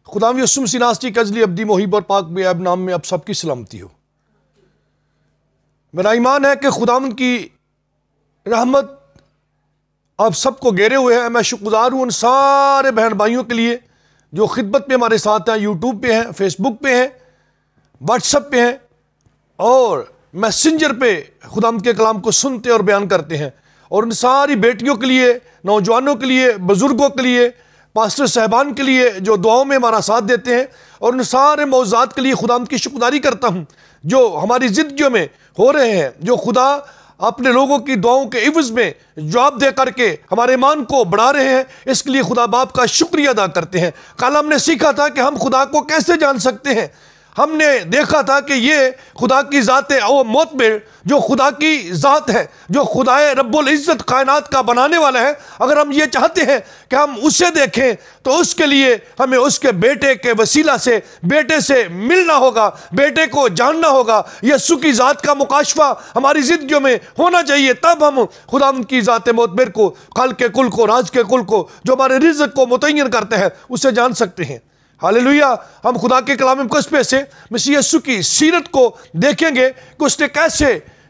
خداوند یسوع مسیح ناستی کے ازلی ابدی محیب اور پاک بے عیب نام میں اب سب کی سلامتی ہو۔ میرا ایمان ہے کہ خداوند کی رحمت آپ سب کو گھیرے ہوئے ہیں۔ میں شکر گزار ہوں ان سارے بہن بھائیوں کے لیے جو خدمت میں ہمارے ساتھ ہیں، یوٹیوب پہ ہیں، فیس بک پہ ہیں، واٹس ایپ پہ ہیں اور میسنجر پہ خداوند کے کلام کو سنتے اور بیان کرتے ہیں، اور ان ساری بیٹیوں کے لیے، نوجوانوں کے لیے، بزرگوں کے لیے، پاسٹر صاحبان کے لیے جو دعاؤں میں ہمارا ساتھ دیتے ہیں، اور ان سارے موضوعات کے لیے خداوند کی شکرداری کرتا ہوں جو ہماری زندگیوں میں ہو رہے ہیں، جو خدا اپنے لوگوں کی دعاؤں کے عوض میں جواب دے کر کے ہمارے ایمان کو بڑھا رہے ہیں۔ اس کے لیے خدا باپ کا شکریہ ادا کرتے ہیں۔ کل ہم نے سیکھا تھا کہ ہم خدا کو کیسے جان سکتے ہیں۔ ہم نے دیکھا تھا کہ یہ خدا کی ذات او معتبر جو خدا کی ذات ہے، جو خدا رب العزت کائنات کا بنانے والا ہے، اگر ہم یہ چاہتے ہیں کہ ہم اسے دیکھیں تو اس کے لیے ہمیں اس کے بیٹے کے وسیلہ سے، بیٹے سے ملنا ہوگا، بیٹے کو جاننا ہوگا۔ یسوع کی ذات کا مکاشفہ ہماری زندگیوں میں ہونا چاہیے، تب ہم خداوند کی ذات معتبر کو، خالق کے کل کو، راز کے کل کو، جو ہمارے رزق کو متعین کرتے ہیں، اسے جان سکتے ہیں۔ ہاللیلویہ۔ ہم خدا کے کلام مقدس میں سے مسیح یسوع کی سیرت کو دیکھیں گے کہ اس نے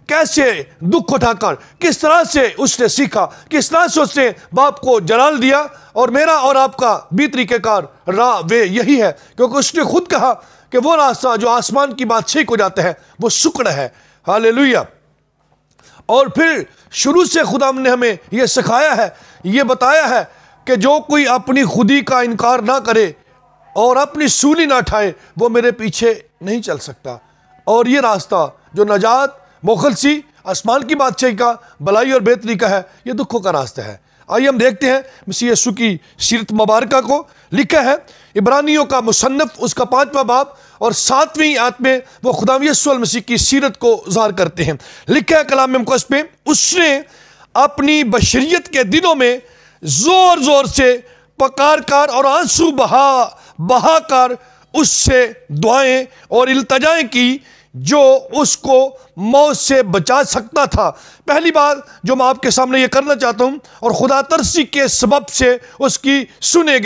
کیسے دکھ اٹھا کر، کس طرح سے اس نے سیکھا، کس طرح سے اس نے باپ کو جلال دیا۔ اور میرا اور آپ کا بھی طریقہ کار راہ وے یہی ہے، کیونکہ اس نے خود کہا کہ وہ راستہ جو آسمان کی بادشاہی کو جاتا ہے وہ سکڑ ہے۔ ہاللیلویہ۔ اور پھر شروع سے خدا نے ہمیں یہ سکھایا ہے، یہ بتایا ہے کہ جو کوئی اپنی خودی کا انکار نہ کرے اور اپنی سولی نہ اٹھائے وہ میرے پیچھے نہیں چل سکتا۔ اور یہ راستہ جو نجات، مخلصی، آسمان کی بادشاہی کا، بلائی اور بہتری کا ہے، یہ دکھوں کا راستہ ہے۔ آئیے ہم دیکھتے ہیں مسیح یسوع کی سیرت مبارکہ کو۔ لکھا ہے عبرانیوں کا مصنف اس کا 5واں باب اور 7ویں آیت میں وہ خدا یسوع المسیح کی سیرت کو ظاہر کرتے ہیں۔ لکھا ہے کلام مقدس میں، اس نے اپنی بشریت کے دنوں میں زور زور سے پکار کر اور آنسو بہا کر اس سے دعائیں اور التجائیں کی جو اس کو موت سے بچا سکتا تھا۔ پہلی بات جو میں آپ کے سامنے یہ کرنا چاہتا ہوں، اور خدا ترسی کے سبب سے اس کی سنی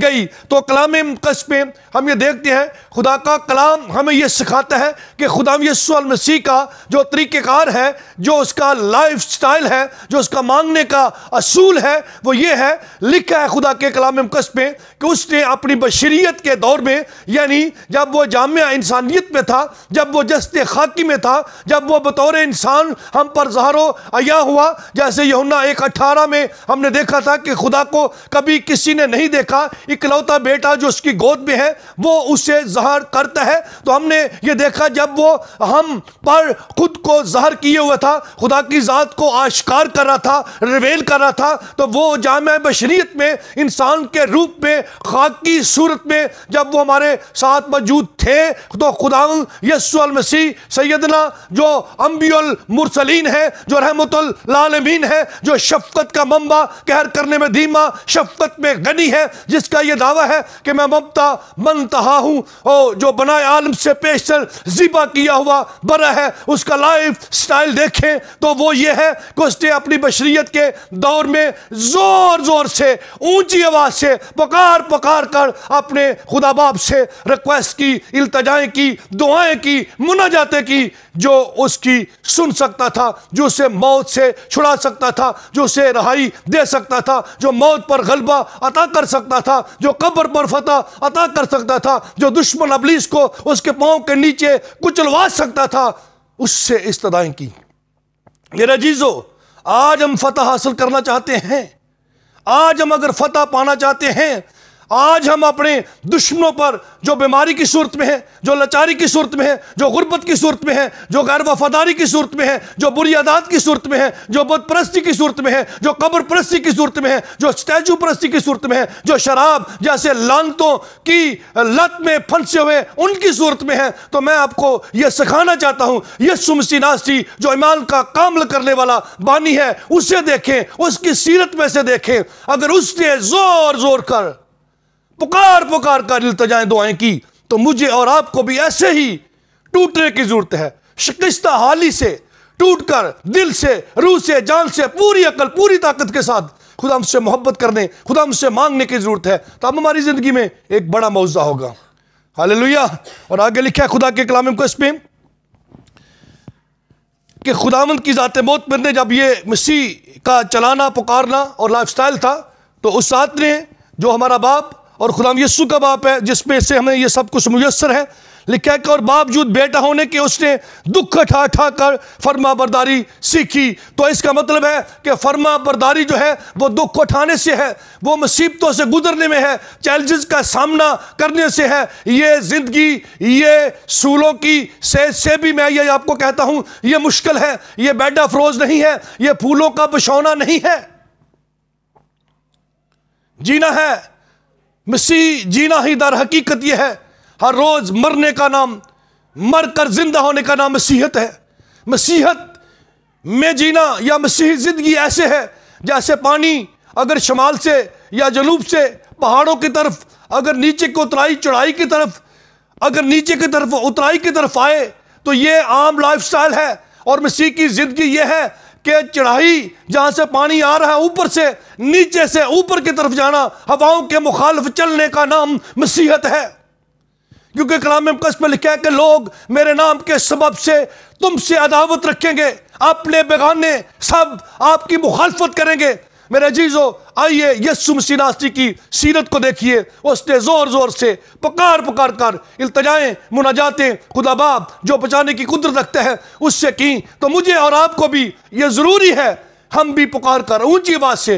گئی، تو کلام مقدس میں ہم یہ دیکھتے ہیں خدا کا کلام ہمیں یہ سکھاتا ہے کہ خدا یسوع المسیح کا جو طریقہ کار ہے، جو اس کا لائف سٹائل ہے، جو اس کا مانگنے کا اصول ہے، وہ یہ ہے۔ لکھا ہے خدا کے کلام مقدس میں کہ اس نے اپنی بشریت کے دور میں، یعنی جب وہ جامعہ انسانیت میں تھا، جب وہ جسد خاکی میں تھا، جب وہ بطور انسان ہم پر ظاہر و عیاں ہوا، جیسے یوحنا 1:18 میں ہم نے دیکھا تھا کہ خدا کو کبھی کسی نے نہیں دیکھا، اکلوتا بیٹا جو اس کی گود میں ہے وہ اسے ظاہر کرتا ہے۔ تو ہم نے یہ دیکھا جب وہ ہم پر خود کو ظاہر کیے ہوئے تھا، خدا کی ذات کو آشکار کر رہا تھا، ریویل کر رہا تھا، تو وہ جامع بشریت میں انسان کے روپ میں، خاکی صورت میں جب وہ ہمارے ساتھ موجود تھے، تو خدا یسوع المسیح سیدنا جو انبیاء المرسلین ہے، جو رحمت للعالمین ہے، جو شفقت کا منبع، قہر کرنے میں دھیما، شفقت میں غنی ہے، جس کا یہ دعویٰ ہے کہ میں مبتا منتہا ہوں، اور جو بنائے عالم سے پیشتر ذبح کیا ہوا برا ہے، اس کا لائف سٹائل دیکھیں تو وہ یہ ہے کہ اس نے اپنی بشریت کے دور میں زور زور سے، اونچی آواز سے پکار کر اپنے خدا باپ سے ریکویسٹ کی، التجائیں کی، دعائیں کی، مناجاتیں کی، جو اس کی سن سکتا تھا، جو اسے موت سے چھڑا سکتا تھا، جو اسے رہائی دے سکتا تھا، جو موت پر غلبہ عطا کر سکتا تھا، جو قبر پر فتح عطا کر سکتا تھا، جو دشمن ابلیس کو اس کے پاؤں کے نیچے کچلوا سکتا تھا، اس سے استدعائیں کی۔ میرے عزیزو، آج ہم فتح حاصل کرنا چاہتے ہیں، آج ہم اگر فتح پانا چاہتے ہیں، آج ہم اپنے دشمنوں پر جو بیماری کی صورت میں ہے، جو لاچاری کی صورت میں ہے، جو غربت کی صورت میں ہے، جو غیر وفاداری کی صورت میں ہے، جو بری عادات کی صورت میں ہے، جو بت پرستی کی صورت میں ہے، جو قبر پرستی کی صورت میں ہے، جو اسٹیچو پرستی کی صورت میں ہے، جو شراب جیسے لعنتوں کی لت میں پھنسے ہوئے ان کی صورت میں ہے، تو میں آپ کو یہ سکھانا چاہتا ہوں، یسوع مسیح ناصری جو ایمان کا کامل کرنے والا بانی ہے، اسے دیکھیں، اس کی سیرت میں سے دیکھیں۔ اگر اس نے زور زور کر پکار کر التجائیں دعائیں کی، تو مجھے اور آپ کو بھی ایسے ہی ٹوٹنے کی ضرورت ہے، شکستہ حالی سے ٹوٹ کر، دل سے، روح سے، جان سے، پوری عقل، پوری طاقت کے ساتھ خدا ہم سے محبت کرنے، خدا ہم سے مانگنے کی ضرورت ہے، تو اب ہماری زندگی میں ایک بڑا معجزہ ہوگا۔ ہاللیلویہ۔ اور آگے لکھا ہے خدا کے کلام مقدس میں کہ خداوند کی ذات معتبر نے جب یہ مسیح کا چلانا، پکارنا اور لائف سٹائل تھا، تو اس ذات نے جو ہمارا باپ اور خداوند یسوع کا باپ ہے، جس میں سے ہمیں یہ سب کچھ میسر ہے، لکھا ہے کہ اور باوجود بیٹا ہونے کے اس نے دکھ اٹھا اٹھا کر فرما برداری سیکھی۔ تو اس کا مطلب ہے کہ فرما برداری جو ہے وہ دکھ اٹھانے سے ہے، وہ مصیبتوں سے گزرنے میں ہے، چیلنجز کا سامنا کرنے سے ہے۔ یہ زندگی، یہ سولوں کی سے بھی میں یہ آپ کو کہتا ہوں، یہ مشکل ہے، یہ بیڈ آف روز نہیں ہے، یہ پھولوں کا بچھونا نہیں ہے۔ جینا ہے مسیح، جینا ہی در حقیقت یہ ہے۔ ہر روز مرنے کا نام، مر کر زندہ ہونے کا نام مسیحت ہے۔ مسیحت میں جینا یا مسیحی زندگی ایسے ہے جیسے پانی اگر شمال سے یا جنوب سے پہاڑوں کی طرف، اگر نیچے کو اترائی چڑھائی کی طرف، اگر نیچے کی طرف اترائی کی طرف آئے تو یہ عام لائف سٹائل ہے۔ اور مسیح کی زندگی یہ ہے کہ چڑھائی جہاں سے پانی آ رہا ہے اوپر سے، نیچے سے اوپر کی طرف جانا، ہواؤں کے مخالف چلنے کا نام مسیحت ہے۔ کیونکہ کلام مقدس میں لکھا ہے کہ لوگ میرے نام کے سبب سے تم سے عداوت رکھیں گے، اپنے بیگانے سب آپ کی مخالفت کریں گے۔ میرے عزیزو، آئیے یسوع مسیح ناصری کی سیرت کو دیکھیے۔ اس نے زور زور سے پکار پکار کر التجائیں، مناجاتیں خدا باپ جو بچانے کی قدرت رکھتے ہیں اس سے کی۔ تو مجھے اور آپ کو بھی یہ ضروری ہے، ہم بھی پکار کر اونچی آواز سے